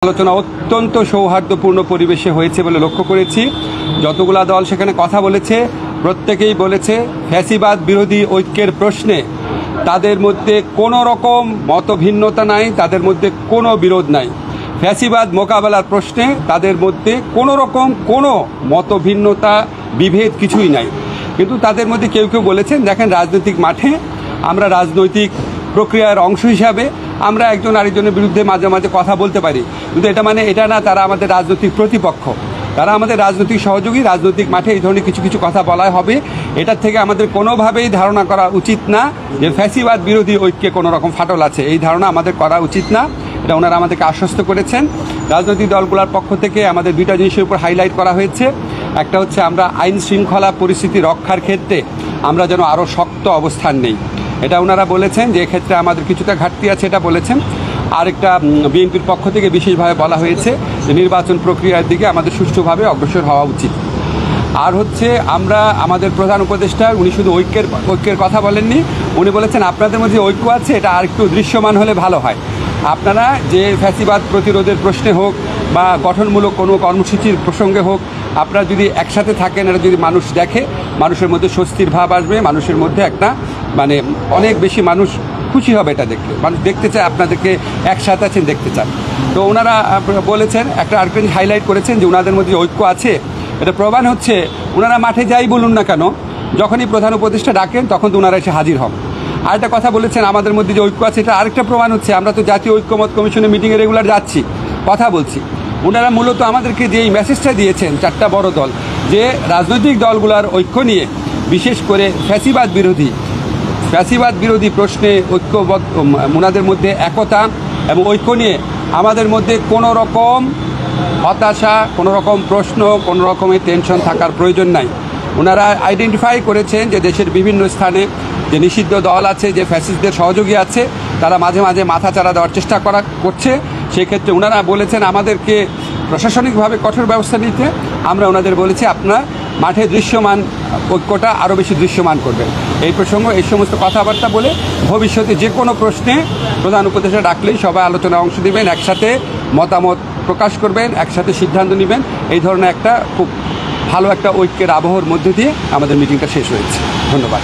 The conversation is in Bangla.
আলোচনা অত্যন্ত সৌহার্দ্যপূর্ণ পরিবেশে হয়েছে বলে লক্ষ্য করেছি। যতগুলা দল সেখানে কথা বলেছে প্রত্যেকেই বলেছে ফ্যাসিবাদ বিরোধী ঐক্যের প্রশ্নে তাদের মধ্যে কোনো রকম মতভিন্নতা নাই, তাদের মধ্যে কোনো বিরোধ নাই। ফ্যাসিবাদ মোকাবেলার প্রশ্নে তাদের মধ্যে কোনো রকম কোনো মতভিন্নতা বিভেদ কিছুই নাই। কিন্তু তাদের মধ্যে কেউ কেউ বলেছেন, দেখেন রাজনৈতিক মাঠে আমরা রাজনৈতিক প্রক্রিয়ার অংশ হিসাবে আমরা একজন আরেকজনের বিরুদ্ধে মাঝে মাঝে কথা বলতে পারি, কিন্তু এটা না তারা আমাদের রাজনৈতিক প্রতিপক্ষ, তারা আমাদের রাজনৈতিক সহযোগী। রাজনৈতিক মাঠে এই ধরনের কিছু কিছু কথা বলা হবে, এটার থেকে আমাদের কোনোভাবেই ধারণা করা উচিত না যে ফ্যাসিবাদ বিরোধী ঐক্যে কোনো রকম ফাটল আছে। এই ধারণা আমাদের করা উচিত না, এটা ওনারা আমাদেরকে আশ্বস্ত করেছেন। রাজনৈতিক দলগুলোর পক্ষ থেকে আমাদের দুইটা জিনিসের উপর হাইলাইট করা হয়েছে। একটা হচ্ছে আমরা আইন শৃঙ্খলা পরিস্থিতি রক্ষার ক্ষেত্রে আমরা যেন আরও শক্ত অবস্থান নেই, এটা ওনারা বলেছেন যে এক্ষেত্রে আমাদের কিছুটা ঘাটতি আছে, এটা বলেছেন। আরেকটা বিএনপির পক্ষ থেকে বিশেষভাবে বলা হয়েছে যে নির্বাচন প্রক্রিয়ার দিকে আমাদের সুষ্ঠুভাবে অগ্রসর হওয়া উচিত। আর হচ্ছে আমরা আমাদের প্রধান উপদেষ্টা উনি শুধু ঐক্যের কথা বলেননি, উনি বলেছেন আপনাদের মধ্যে ঐক্য আছে, এটা আর একটু দৃশ্যমান হলে ভালো হয়। আপনারা যে ফ্যাসিবাদ প্রতিরোধের প্রশ্নে হোক বা গঠনমূলক কোনো কর্মসূচির প্রসঙ্গে হোক, আপনারা যদি একসাথে থাকেন, এটা যদি মানুষ দেখে, মানুষের মধ্যে স্বস্তির ভাব আসবে, মানুষের মধ্যে একটা অনেক বেশি মানুষ খুশি হবে এটা দেখলে, মানুষ দেখতে চায় আপনাদেরকে একসাথে আছেন, দেখতে চান। তো ওনারা বলেছেন, একটা আরেকটা হাইলাইট করেছেন যে ওনাদের মধ্যে ঐক্য আছে, এটা প্রমাণ হচ্ছে ওনারা মাঠে যাই বলুন না কেন, যখনই প্রধান উপদেষ্টা ডাকেন তখন তো ওনারা এসে হাজির হন। আরেকটা কথা বলেছেন আমাদের মধ্যে যে ঐক্য আছে, এটা আরেকটা প্রমাণ হচ্ছে আমরা তো জাতীয় ঐক্যমত কমিশনের মিটিংয়ে রেগুলার যাচ্ছি, কথা বলছি। ওনারা মূলত আমাদেরকে যে এই মেসেজটা দিয়েছেন চারটা বড় দল, যে রাজনৈতিক দলগুলোর ঐক্য নিয়ে, বিশেষ করে ফ্যাসিবাদ বিরোধী প্রশ্নে ঐক্যবদ্ধ, ওনাদের মধ্যে একতা এবং ঐক্য নিয়ে আমাদের মধ্যে কোনো রকম হতাশা, কোনো রকম প্রশ্ন, কোনো রকমের টেনশন থাকার প্রয়োজন নাই। ওনারা আইডেন্টিফাই করেছেন যে দেশের বিভিন্ন স্থানে যে নিষিদ্ধ দল আছে, যে ফ্যাসিস্টদের সহযোগী আছে, তারা মাঝে মাঝে মাথাচাড়া দেওয়ার চেষ্টা করছে। সেক্ষেত্রে ওনারা বলেছেন আমাদেরকে প্রশাসনিকভাবে কঠোর ব্যবস্থা নিতে। আমরা ওনাদের বলেছি আপনারা মাঠে দৃশ্যমান ঐক্যটা আরও বেশি দৃশ্যমান করবেন। এই প্রসঙ্গ এই সমস্ত কথাবার্তা বলে ভবিষ্যতে যে কোনো প্রশ্নে প্রধান উপদেষ্টা ডাকলেই সবাই আলোচনায় অংশ নেবেন, একসাথে মতামত প্রকাশ করবেন, একসাথে সিদ্ধান্ত নেবেন। এই ধরনের একটা খুব ভালো একটা ঐক্যের আবহের মধ্যে দিয়ে আমাদের মিটিংটা শেষ হয়েছে। ধন্যবাদ।